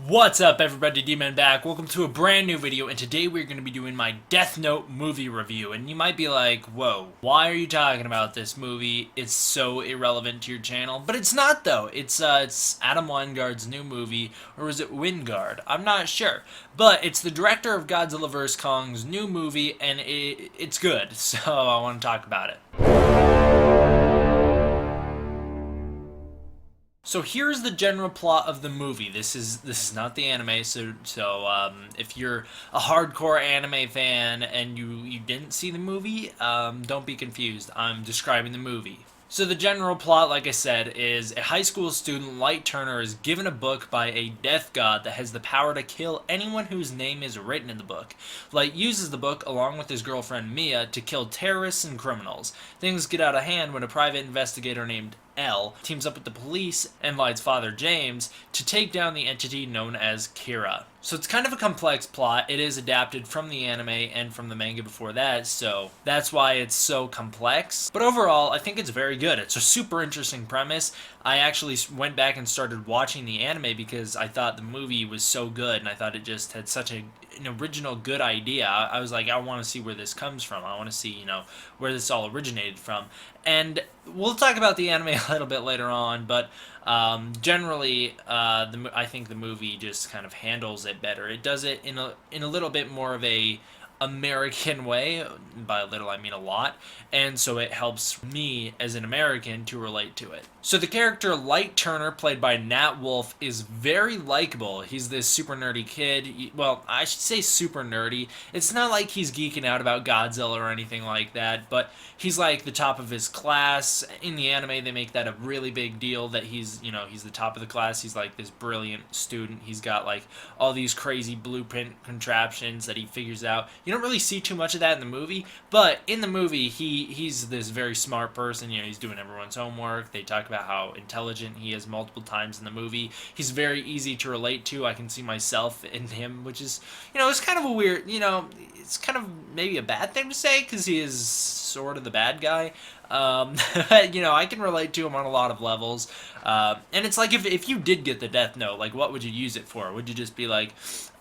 What's up everybody, D-Man back. Welcome to a brand new video, and today we're going to be doing my Death Note movie review. And you might be like, whoa, why are you talking about this movie? It's so irrelevant to your channel. But it's not though. It's Adam Wingard's new movie, or is it Wingard? I'm not sure. But it's the director of Godzilla vs. Kong's new movie, and it's good. So I want to talk about it. So here's the general plot of the movie. This is not the anime, so if you're a hardcore anime fan and you didn't see the movie, don't be confused. I'm describing the movie. So the general plot, like I said, is a high school student, Light Turner, is given a book by a death god that has the power to kill anyone whose name is written in the book. Light uses the book, along with his girlfriend Mia, to kill terrorists and criminals. Things get out of hand when a private investigator named L teams up with the police and Light's father James to take down the entity known as Kira. So it's kind of a complex plot. It is adapted from the anime and from the manga before that, so that's why it's so complex. But overall, I think it's very good. It's a super interesting premise. I actually went back and started watching the anime because I thought the movie was so good, and I thought it just had such an original good idea. I was like, I want to see where this comes from. I want to see, where this all originated from. And we'll talk about the anime a little bit later on, but generally, I think the movie just kind of handles it better. It does it in a little bit more of a American way. By a little, I mean a lot, and so it helps me as an American to relate to it. So the character Light Turner, played by Nat Wolff, is very likable. He's this super nerdy kid. Well, I should say super nerdy. It's not like he's geeking out about Godzilla or anything like that, but he's like the top of his class. In the anime, they make that a really big deal that he's the top of the class. He's like this brilliant student. He's got like all these crazy blueprint contraptions that he figures out. You don't really see too much of that in the movie, but in the movie, he's this very smart person. He's doing everyone's homework. They talk about how intelligent he is multiple times in the movie. He's very easy to relate to. I can see myself in him, which is, it's kind of a weird, it's kind of maybe a bad thing to say because he is sort of the bad guy. I can relate to him on a lot of levels. And it's like if you did get the Death Note, like what would you use it for? Would you just be like,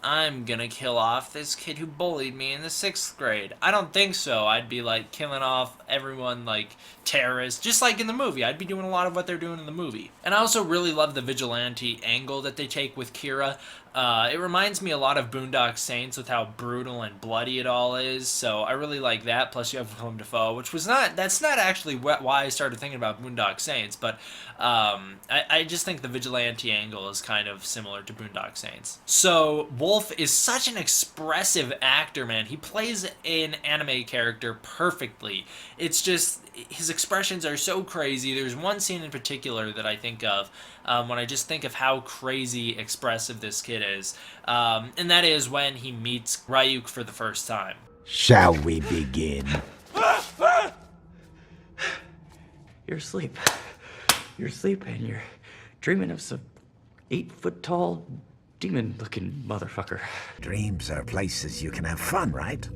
I'm gonna kill off this kid who bullied me in the 6th grade? I don't think so. I'd be like killing off everyone like terrorists, just like in the movie. I'd be doing a lot of what they're doing in the movie. And I also really love the vigilante angle that they take with Kira. It reminds me a lot of Boondock Saints with how brutal and bloody it all is, so I really like that. Plus you have Willem Dafoe, which that's not actually why I started thinking about Boondock Saints, but I just think the vigilante angle is kind of similar to Boondock Saints. So Wolff is such an expressive actor, man. He plays an anime character perfectly. It's just, his expressions are so crazy. There's one scene in particular that I think of when I just think of how crazy expressive this kid is, and that is when he meets Ryuk for the first time. Shall we begin? You're asleep. You're asleep and you're dreaming of some 8-foot-tall, demon-looking motherfucker. Dreams are places you can have fun, right?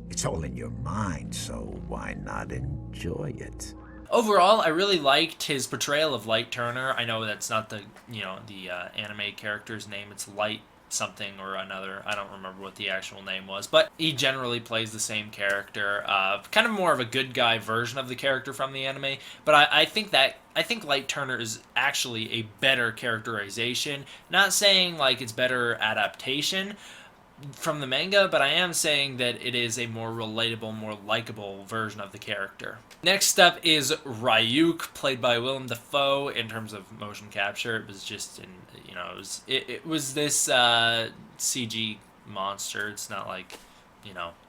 It's all in your mind, so why not enjoy it? Overall, I really liked his portrayal of Light Turner. I know that's not the anime character's name. It's Light something or another. I don't remember what the actual name was, but he generally plays the same character. Kind of more of a good guy version of the character from the anime. But I think Light Turner is actually a better characterization. Not saying like it's better adaptation from the manga, but I am saying that it is a more relatable, more likable version of the character. Next up is Ryuk, played by Willem Dafoe. In terms of motion capture, it was just it was this CG monster. It's not like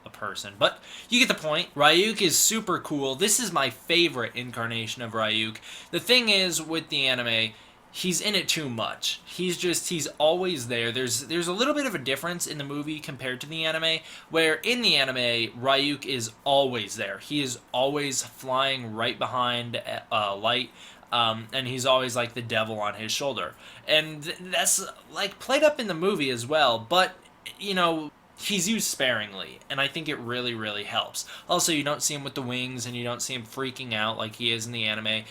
a person, but you get the point. Ryuk is super cool. This is my favorite incarnation of Ryuk. The thing is with the anime, he's in it too much. He's always there. There's a little bit of a difference in the movie compared to the anime, where in the anime, Ryuk is always there. He is always flying right behind Light, and he's always like the devil on his shoulder. And that's like played up in the movie as well, but he's used sparingly, and I think it really, really helps. Also, you don't see him with the wings, and you don't see him freaking out like he is in the anime.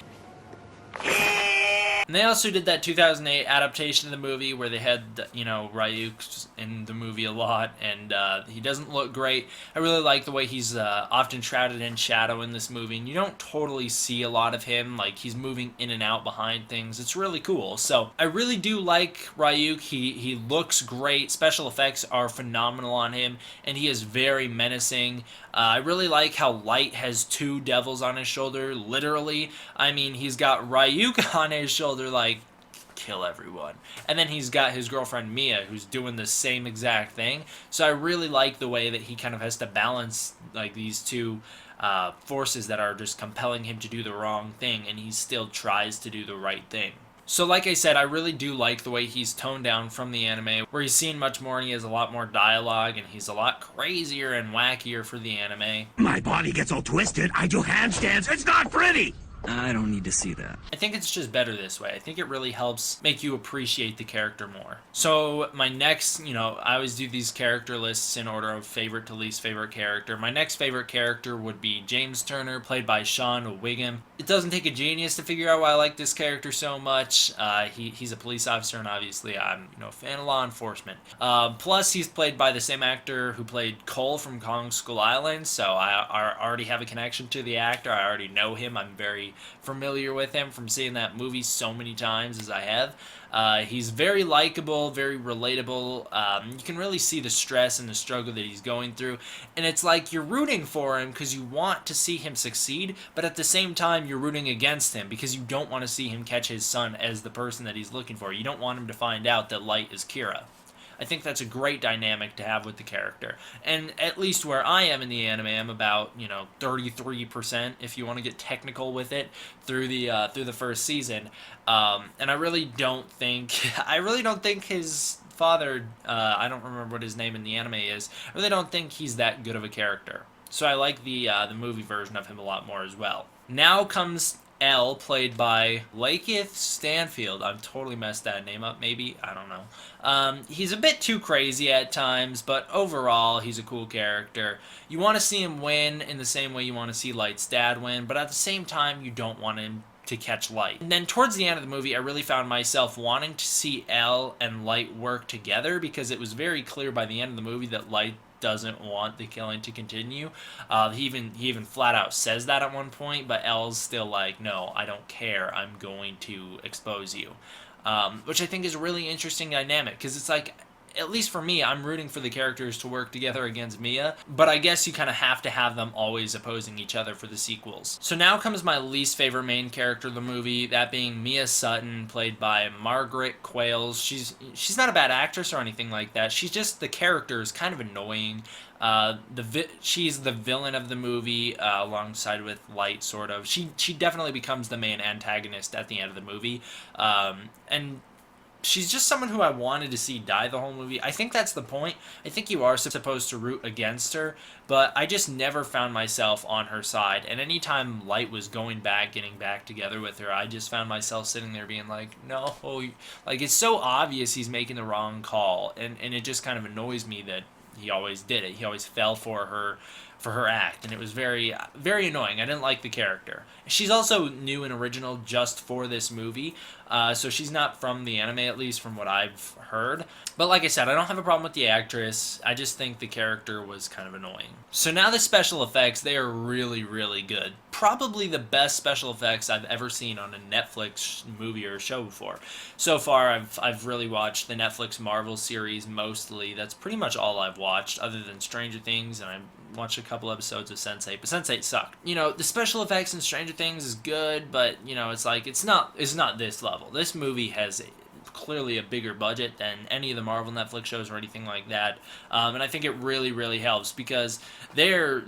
And they also did that 2008 adaptation of the movie where they had, Ryuk in the movie a lot, and he doesn't look great. I really like the way he's often shrouded in shadow in this movie, and you don't totally see a lot of him. Like, he's moving in and out behind things. It's really cool. So I really do like Ryuk. He looks great. Special effects are phenomenal on him, and he is very menacing. I really like how Light has two devils on his shoulder, literally. I mean, he's got Ryuk on his shoulder, like, kill everyone. And then he's got his girlfriend Mia, who's doing the same exact thing. So I really like the way that he kind of has to balance, like, these two forces that are just compelling him to do the wrong thing, and he still tries to do the right thing. So like I said, I really do like the way he's toned down from the anime, where he's seen much more and he has a lot more dialogue, and he's a lot crazier and wackier for the anime. My body gets all twisted. I do handstands. It's not pretty. I don't need to see that. I think it's just better this way. I think it really helps make you appreciate the character more. So my next, I always do these character lists in order of favorite to least favorite character. My next favorite character would be James Turner, played by Sean Wiggum. It doesn't take a genius to figure out why I like this character so much. He's a police officer, and obviously I'm, a fan of law enforcement. Plus, he's played by the same actor who played Cole from Kong Skull Island, so I already have a connection to the actor. I already know him. I'm very familiar with him from seeing that movie so many times as I have. He's very likable, very relatable. You can really see the stress and the struggle that he's going through, and it's like you're rooting for him because you want to see him succeed, but at the same time you're rooting against him because you don't want to see him catch his son as the person that he's looking for. You don't want him to find out that Light is Kira. I think that's a great dynamic to have with the character. And at least where I am in the anime, I'm about, 33%, if you want to get technical with it, through the first season. And I really don't think his father, I don't remember what his name in the anime is, I really don't think he's that good of a character. So I like the movie version of him a lot more as well. Now comes L, played by Lakeith Stanfield. I've totally messed that name up, maybe. I don't know. He's a bit too crazy at times, but overall, he's a cool character. You want to see him win in the same way you want to see Light's dad win, but at the same time, you don't want him to catch Light. And then towards the end of the movie, I really found myself wanting to see L and Light work together, because it was very clear by the end of the movie that Light doesn't want the killing to continue. He even flat out says that at one point, but L's still like, no, I don't care, I'm going to expose you. Which I think is a really interesting dynamic, because it's like, at least for me, I'm rooting for the characters to work together against Mia, but I guess you kind of have to have them always opposing each other for the sequels. So now comes my least favorite main character of the movie, that being Mia Sutton, played by Margaret Quayles. She's not a bad actress or anything like that. She's just, the character is kind of annoying. She's the villain of the movie, alongside with Light, sort of. She definitely becomes the main antagonist at the end of the movie, and she's just someone who I wanted to see die the whole movie. I think that's the point. I think you are supposed to root against her, but I just never found myself on her side. And anytime Light was getting back together with her, I just found myself sitting there being like, no, like, it's so obvious he's making the wrong call, and it just kind of annoys me that he always did it. He always fell for her act, and it was very, very annoying. I didn't like the character. She's also new and original just for this movie, so she's not from the anime, at least from what I've heard. But like I said, I don't have a problem with the actress. I just think the character was kind of annoying. So now the special effects, they are really, really good. Probably the best special effects I've ever seen on a Netflix movie or show before. So far, I've really watched the Netflix Marvel series mostly. That's pretty much all I've watched, other than Stranger Things, and I watched a couple episodes of Sense8, but Sense8 sucked. The special effects in Stranger Things is good, but, it's like, it's not this level. This movie has clearly a bigger budget than any of the Marvel Netflix shows or anything like that, and I think it really, really helps, because they're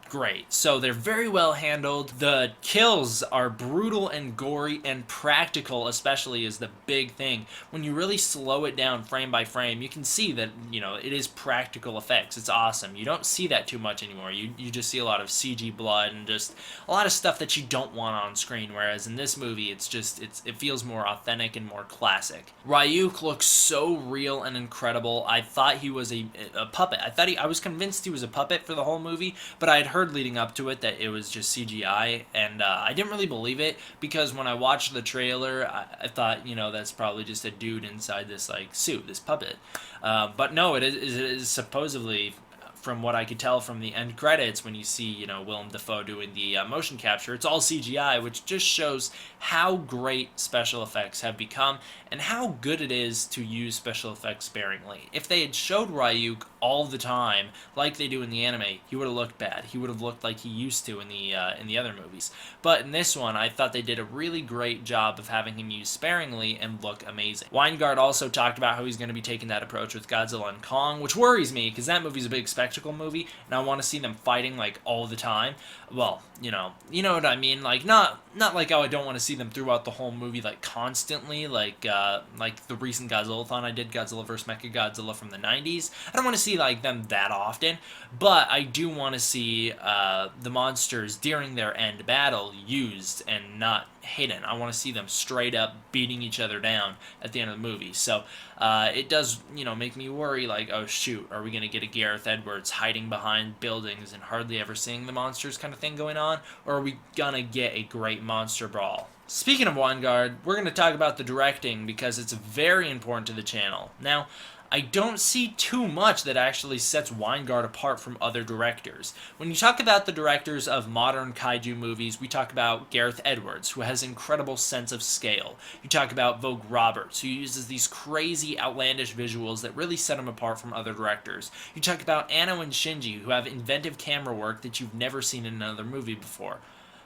great. So they're very well handled. The kills are brutal and gory, and practical especially is the big thing. When you really slow it down frame by frame, you can see that, it is practical effects. It's awesome. You don't see that too much anymore. You just see a lot of CG blood and just a lot of stuff that you don't want on screen, whereas in this movie, it feels more authentic and more classic. Ryuk looks so real and incredible. I thought he was a puppet. I was convinced he was a puppet for the whole movie, but I had heard heard leading up to it that it was just CGI, and I didn't really believe it, because when I watched the trailer, I thought, that's probably just a dude inside this like suit, this puppet. But no, it is supposedly, from what I could tell from the end credits, when you see, Willem Dafoe doing the motion capture, it's all CGI, which just shows how great special effects have become and how good it is to use special effects sparingly. If they had showed Ryuk all the time, like they do in the anime, he would have looked bad. He would have looked like he used to in the other movies. But in this one, I thought they did a really great job of having him used sparingly and look amazing. Weingart also talked about how he's going to be taking that approach with Godzilla and Kong, which worries me, because that movie's a big spectacle movie, and I want to see them fighting like all the time. Well, you know what I mean. Like not like, oh, I don't want to see them throughout the whole movie like constantly, like the recent Godzilla-thon I did, Godzilla vs. Mechagodzilla from the 90s. I don't want to see like them that often, but I do want to see the monsters during their end battle used and not hidden. I want to see them straight up beating each other down at the end of the movie. So it does, make me worry, like, oh shoot, are we going to get a Gareth Edwards hiding behind buildings and hardly ever seeing the monsters kind of thing going on? Or are we going to get a great monster brawl? Speaking of Weingart, we're going to talk about the directing, because it's very important to the channel. Now, I don't see too much that actually sets Weingart apart from other directors. When you talk about the directors of modern kaiju movies, we talk about Gareth Edwards, who has an incredible sense of scale. You talk about Vogue Roberts, who uses these crazy, outlandish visuals that really set him apart from other directors. You talk about Anno and Shinji, who have inventive camera work that you've never seen in another movie before.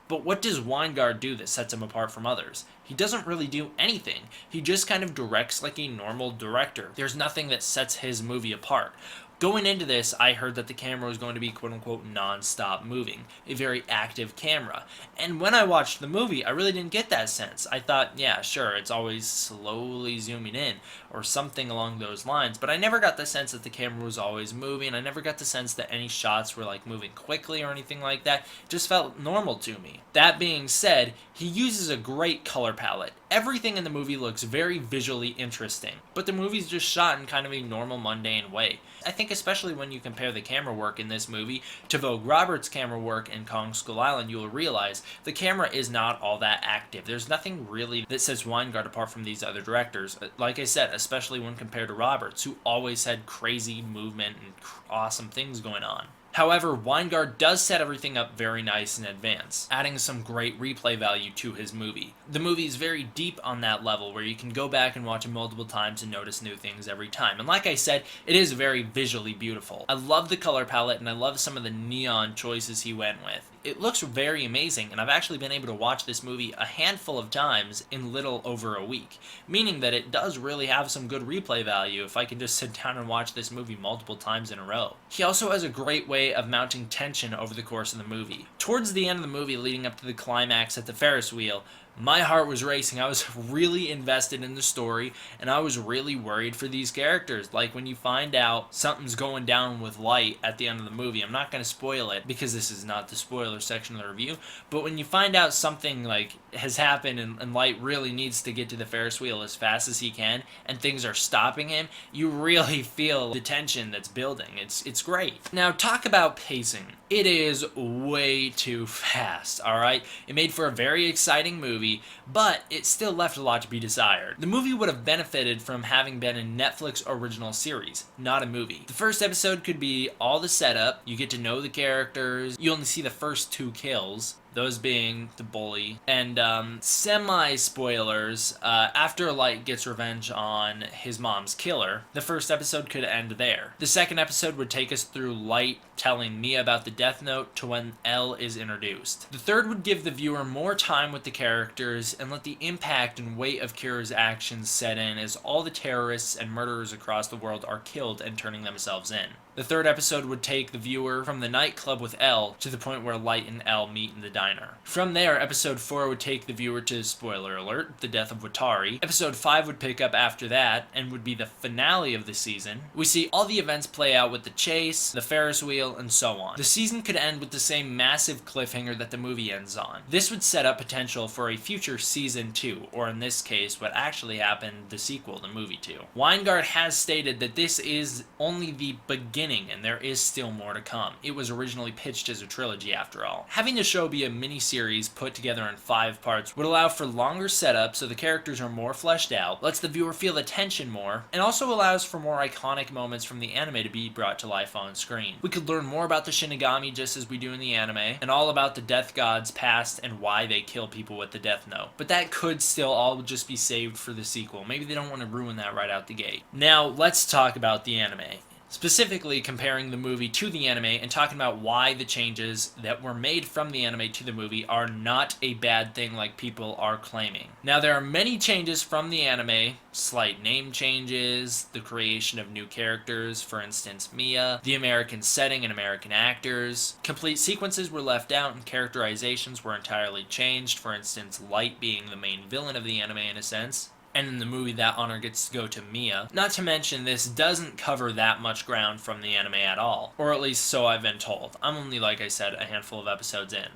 But what does Weingart do that sets him apart from others? He doesn't really do anything. He just kind of directs like a normal director. There's nothing that sets his movie apart. Going into this, I heard that the camera was going to be quote-unquote non-stop moving, a very active camera. And when I watched the movie, I really didn't get that sense. I thought, yeah, sure, it's always slowly zooming in, or something along those lines, but I never got the sense that the camera was always moving. I never got the sense that any shots were like moving quickly or anything like that. It just felt normal to me. That being said, he uses a great color palette. Everything in the movie looks very visually interesting, but the movie's just shot in kind of a normal, mundane way. I think especially when you compare the camera work in this movie to Vogue Roberts' camera work in Kong Skull Island, you will realize the camera is not all that active. There's nothing really that sets Weingart apart from these other directors. Like I said, especially when compared to Roberts, who always had crazy movement and awesome things going on. However, Weingart does set everything up very nice in advance, adding some great replay value to his movie. The movie is very deep on that level, where you can go back and watch it multiple times and notice new things every time. And like I said, it is very visually beautiful. I love the color palette, and I love some of the neon choices he went with. It looks very amazing, and I've actually been able to watch this movie a handful of times in little over a week, meaning that it does really have some good replay value if I can just sit down and watch this movie multiple times in a row. He also has a great way of mounting tension over the course of the movie. Towards the end of the movie, leading up to the climax at the Ferris wheel, my heart was racing. I was really invested in the story, and I was really worried for these characters. Like when you find out something's going down with Light at the end of the movie, I'm not going to spoil it because this is not the spoiler section of the review, but when you find out something like has happened and Light really needs to get to the Ferris wheel as fast as he can, and things are stopping him, you really feel the tension that's building. It's great. Now talk about pacing. It is way too fast, alright? It made for a very exciting movie, but it still left a lot to be desired. The movie would have benefited from having been a Netflix original series, not a movie. The first episode could be all the setup, you get to know the characters, you only see the first 2 kills, those being the bully, and semi-spoilers, after Light gets revenge on his mom's killer, the first episode could end there. The second episode would take us through Light telling Mia about the Death Note to when L is introduced. The third would give the viewer more time with the characters and let the impact and weight of Kira's actions set in as all the terrorists and murderers across the world are killed and turning themselves in. The third episode would take the viewer from the nightclub with L to the point where Light and L meet in the diner. From there, episode 4 would take the viewer to, spoiler alert, the death of Watari. Episode 5 would pick up after that, and would be the finale of the season. We see all the events play out with the chase, the Ferris wheel, and so on. The season could end with the same massive cliffhanger that the movie ends on. This would set up potential for a future season 2, or in this case, what actually happened, the sequel to movie 2. Weingart has stated that this is only the beginning, and there is still more to come. It was originally pitched as a trilogy after all. Having the show be a mini-series put together in 5 parts would allow for longer setup so the characters are more fleshed out, lets the viewer feel the tension more, and also allows for more iconic moments from the anime to be brought to life on screen. We could learn more about the Shinigami just as we do in the anime, and all about the Death God's past and why they kill people with the Death Note. But that could still all just be saved for the sequel. Maybe they don't want to ruin that right out the gate. Now, let's talk about the anime. Specifically comparing the movie to the anime and talking about why the changes that were made from the anime to the movie are not a bad thing like people are claiming. Now, there are many changes from the anime, slight name changes, the creation of new characters, for instance Mia, the American setting and American actors. Complete sequences were left out and characterizations were entirely changed, for instance Light being the main villain of the anime in a sense. And in the movie, that honor gets to go to Mia. Not to mention, this doesn't cover that much ground from the anime at all. Or at least so I've been told. I'm only, like I said, a handful of episodes in.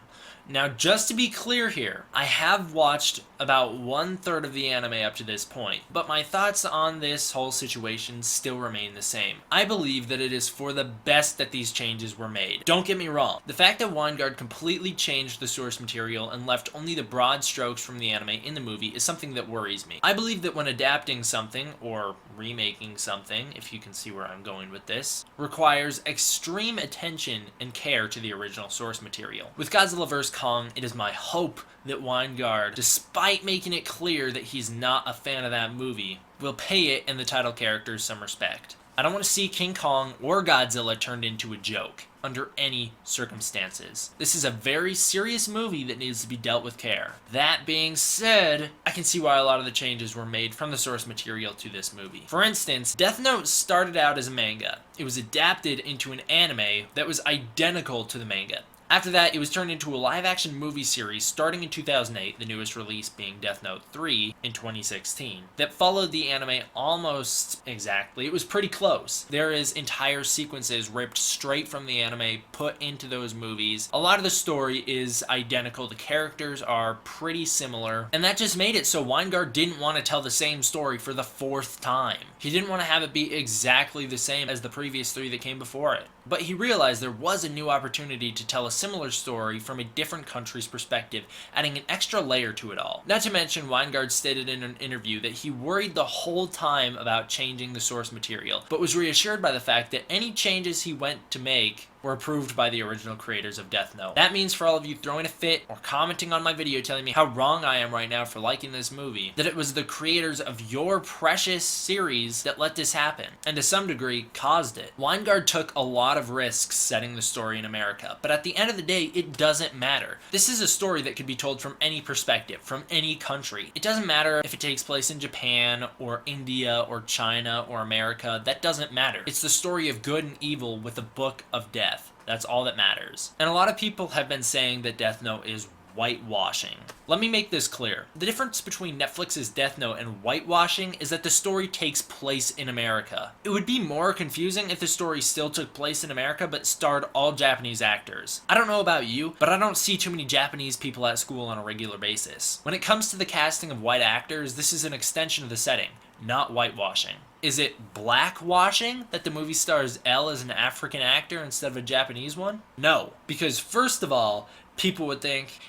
Now, just to be clear here, I have watched about 1/3 of the anime up to this point, but my thoughts on this whole situation still remain the same. I believe that it is for the best that these changes were made. Don't get me wrong, the fact that Weingart completely changed the source material and left only the broad strokes from the anime in the movie is something that worries me. I believe that when adapting something, or remaking something, if you can see where I'm going with this, requires extreme attention and care to the original source material. With Godzilla vs. Kong, it is my hope that Weingart, despite making it clear that he's not a fan of that movie, will pay it and the title characters some respect. I don't want to see King Kong or Godzilla turned into a joke, under any circumstances. This is a very serious movie that needs to be dealt with care. That being said, I can see why a lot of the changes were made from the source material to this movie. For instance, Death Note started out as a manga. It was adapted into an anime that was identical to the manga. After that, it was turned into a live-action movie series starting in 2008, the newest release being Death Note 3 in 2016, that followed the anime almost exactly. It was pretty close. There is entire sequences ripped straight from the anime, put into those movies. A lot of the story is identical. The characters are pretty similar, and that just made it so Weingart didn't want to tell the same story for the 4th time. He didn't want to have it be exactly the same as the previous 3 that came before it. But he realized there was a new opportunity to tell a similar story from a different country's perspective, adding an extra layer to it all. Not to mention, Weingart stated in an interview that he worried the whole time about changing the source material, but was reassured by the fact that any changes he went to make were approved by the original creators of Death Note. That means for all of you throwing a fit or commenting on my video telling me how wrong I am right now for liking this movie, that it was the creators of your precious series that let this happen, and to some degree caused it. Weingart took a lot of risks setting the story in America, but at the end of the day, it doesn't matter. This is a story that could be told from any perspective, from any country. It doesn't matter if it takes place in Japan, or India, or China, or America. That doesn't matter. It's the story of good and evil with a book of death. That's all that matters. And a lot of people have been saying that Death Note is whitewashing. Let me make this clear. The difference between Netflix's Death Note and whitewashing is that the story takes place in America. It would be more confusing if the story still took place in America but starred all Japanese actors. I don't know about you, but I don't see too many Japanese people at school on a regular basis. When it comes to the casting of white actors, this is an extension of the setting, not whitewashing. Is it blackwashing that the movie stars L as an African actor instead of a Japanese one? No, because first of all, people would think,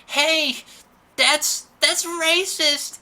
hey, that's racist.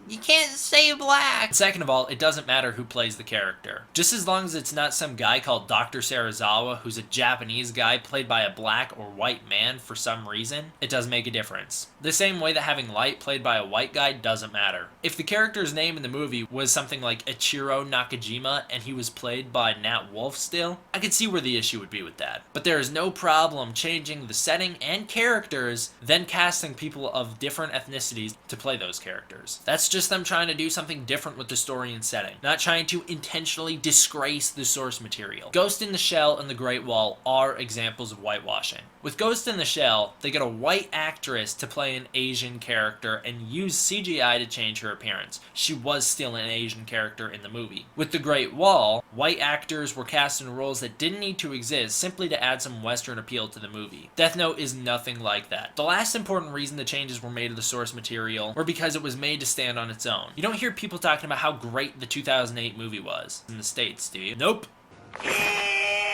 You can't say black. Second of all, it doesn't matter who plays the character. Just as long as it's not some guy called Dr. Serizawa who's a Japanese guy played by a black or white man for some reason, it does make a difference. The same way that having Light played by a white guy doesn't matter. If the character's name in the movie was something like Ichiro Nakajima and he was played by Nat Wolff still, I could see where the issue would be with that. But there is no problem changing the setting and characters, then casting people of different ethnicities to play those characters. That's just them trying to do something different with the story and setting, not trying to intentionally disgrace the source material. Ghost in the Shell and The Great Wall are examples of whitewashing. With Ghost in the Shell, they get a white actress to play an Asian character and use CGI to change her appearance. She was still an Asian character in the movie. With The Great Wall, white actors were cast in roles that didn't need to exist simply to add some Western appeal to the movie. Death Note is nothing like that. The last important reason the changes were made to the source material were because it was made to stand on its own. You don't hear people talking about how great the 2008 movie was in the States, do you? Nope.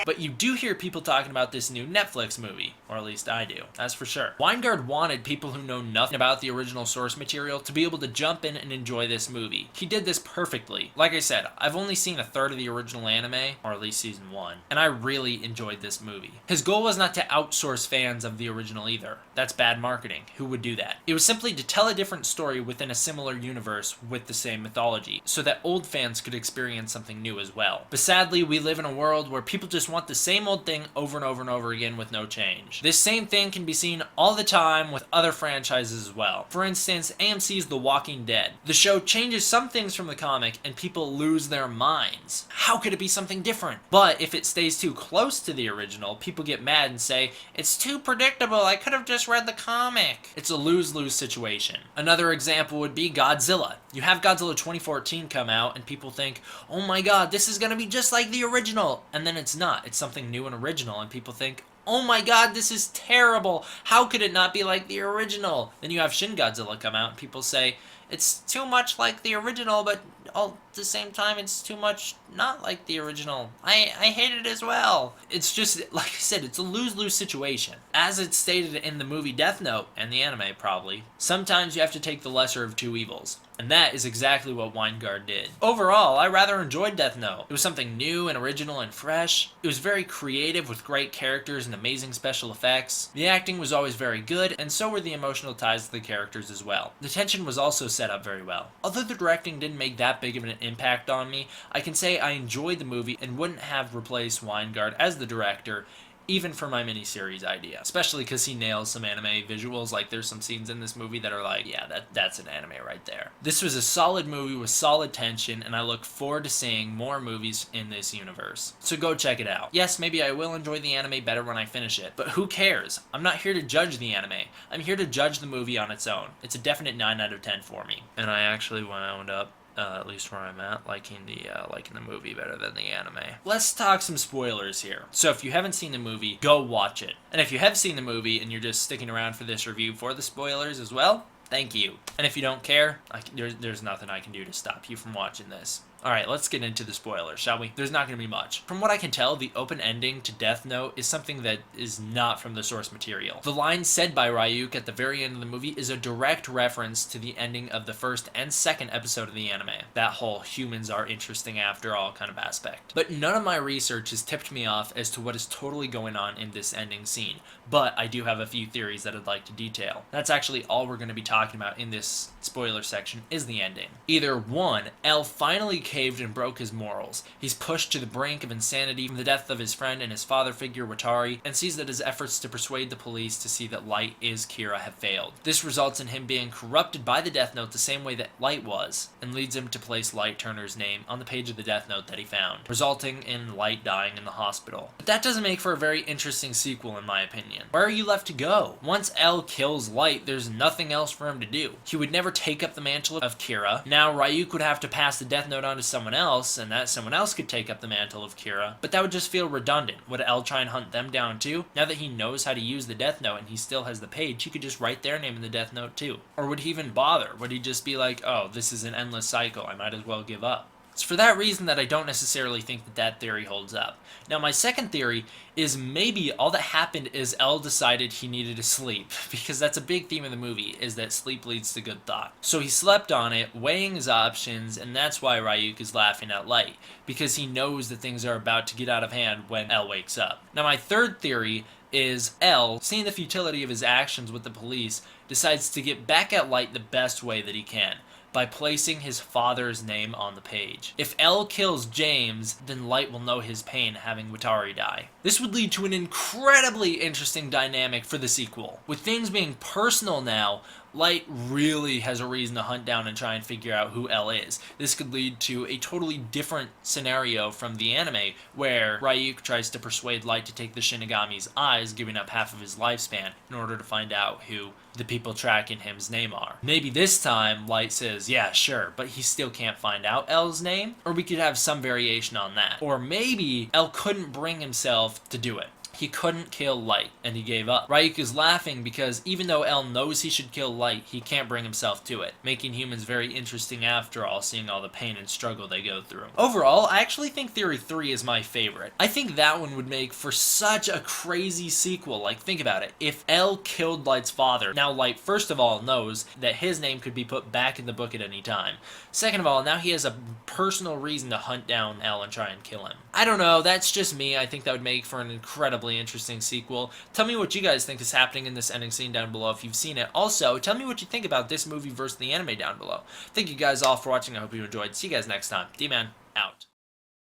But you do hear people talking about this new Netflix movie, or at least I do, that's for sure. Weingard wanted people who know nothing about the original source material to be able to jump in and enjoy this movie. He did this perfectly. Like I said, I've only seen a third of the original anime, or at least season 1, and I really enjoyed this movie. His goal was not to outsource fans of the original either. That's bad marketing. Who would do that? It was simply to tell a different story within a similar universe with the same mythology, so that old fans could experience something new as well. But sadly, we live in a world where people just want the same old thing over and over and over again with no change. This same thing can be seen all the time with other franchises as well. For instance, AMC's The Walking Dead. The show changes some things from the comic and people lose their minds. How could it be something different? But if it stays too close to the original, people get mad and say, it's too predictable, I could have just read the comic. It's a lose-lose situation. Another example would be Godzilla. You have Godzilla 2014 come out and people think, oh my god, this is gonna be just like the original. And then it's not. It's something new and original and people think, oh my god, this is terrible. How could it not be like the original? Then you have Shin Godzilla come out and people say, it's too much like the original, but at the same time, it's too much not like the original. I hate it as well. It's just, like I said, it's a lose-lose situation. As it's stated in the movie Death Note, and the anime probably, sometimes you have to take the lesser of two evils. And that is exactly what Weingard did. Overall, I rather enjoyed Death Note. It was something new and original and fresh. It was very creative with great characters and amazing special effects. The acting was always very good, and so were the emotional ties to the characters as well. The tension was also set up very well. Although the directing didn't make that big of an impact on me, I can say I enjoyed the movie and wouldn't have replaced Weingard as the director even for my miniseries idea, especially because he nails some anime visuals. Like, there's some scenes in this movie that are like, yeah, that's an anime right there. This was a solid movie with solid tension, and I look forward to seeing more movies in this universe. So go check it out. Yes, maybe I will enjoy the anime better when I finish it, but who cares? I'm not here to judge the anime. I'm here to judge the movie on its own. It's a definite 9 out of 10 for me. And I actually wound up at least where I'm at, liking the movie better than the anime. Let's talk some spoilers here. So if you haven't seen the movie, go watch it. And if you have seen the movie and you're just sticking around for this review for the spoilers as well, thank you. And if you don't care, there's nothing I can do to stop you from watching this. Alright, let's get into the spoilers, shall we? There's not going to be much. From what I can tell, the open ending to Death Note is something that is not from the source material. The line said by Ryuk at the very end of the movie is a direct reference to the ending of the first and second episode of the anime. That whole humans are interesting after all kind of aspect. But none of my research has tipped me off as to what is totally going on in this ending scene. But I do have a few theories that I'd like to detail. That's actually all we're going to be talking about in this spoiler section is the ending. Either 1, L finally caved and broke his morals. He's pushed to the brink of insanity from the death of his friend and his father figure Watari, and sees that his efforts to persuade the police to see that Light is Kira have failed. This results in him being corrupted by the Death Note the same way that Light was, and leads him to place Light Turner's name on the page of the Death Note that he found, resulting in Light dying in the hospital. But that doesn't make for a very interesting sequel in my opinion. Where are you left to go? Once L kills Light, there's nothing else for him to do. He would never take up the mantle of Kira. Now Ryuk would have to pass the Death Note on to someone else, and that someone else could take up the mantle of Kira, but that would just feel redundant. Would L try and hunt them down too? Now that he knows how to use the Death Note and he still has the page, he could just write their name in the Death Note too. Or would he even bother? Would he just be like, oh, this is an endless cycle, I might as well give up? It's for that reason that I don't necessarily think that that theory holds up. Now, my second theory is maybe all that happened is L decided he needed to sleep, because that's a big theme of the movie, is that sleep leads to good thought. So he slept on it, weighing his options, and that's why Ryuk is laughing at Light, because he knows that things are about to get out of hand when L wakes up. Now, my third theory is L, seeing the futility of his actions with the police, decides to get back at Light the best way that he can, by placing his father's name on the page. If L kills James, then Light will know his pain having Watari die. This would lead to an incredibly interesting dynamic for the sequel, with things being personal now, Light really has a reason to hunt down and try and figure out who L is. This could lead to a totally different scenario from the anime, where Ryuk tries to persuade Light to take the Shinigami's eyes, giving up half of his lifespan, in order to find out who the people tracking him's name are. Maybe this time, Light says, yeah, sure, but he still can't find out L's name, or we could have some variation on that. Or maybe L couldn't bring himself to do it. He couldn't kill Light, and he gave up. Ryuk is laughing because even though L knows he should kill Light, he can't bring himself to it, making humans very interesting after all, seeing all the pain and struggle they go through. Overall, I actually think Theory 3 is my favorite. I think that one would make for such a crazy sequel. Like, think about it. If L killed Light's father, now Light, first of all, knows that his name could be put back in the book at any time. Second of all, now he has a personal reason to hunt down L and try and kill him. I don't know, that's just me. I think that would make for an incredibly interesting sequel. Tell me what you guys think is happening in this ending scene down below if you've seen it. Also, tell me what you think about this movie versus the anime down below. Thank you guys all for watching. I hope you enjoyed. See you guys next time. D-Man, out.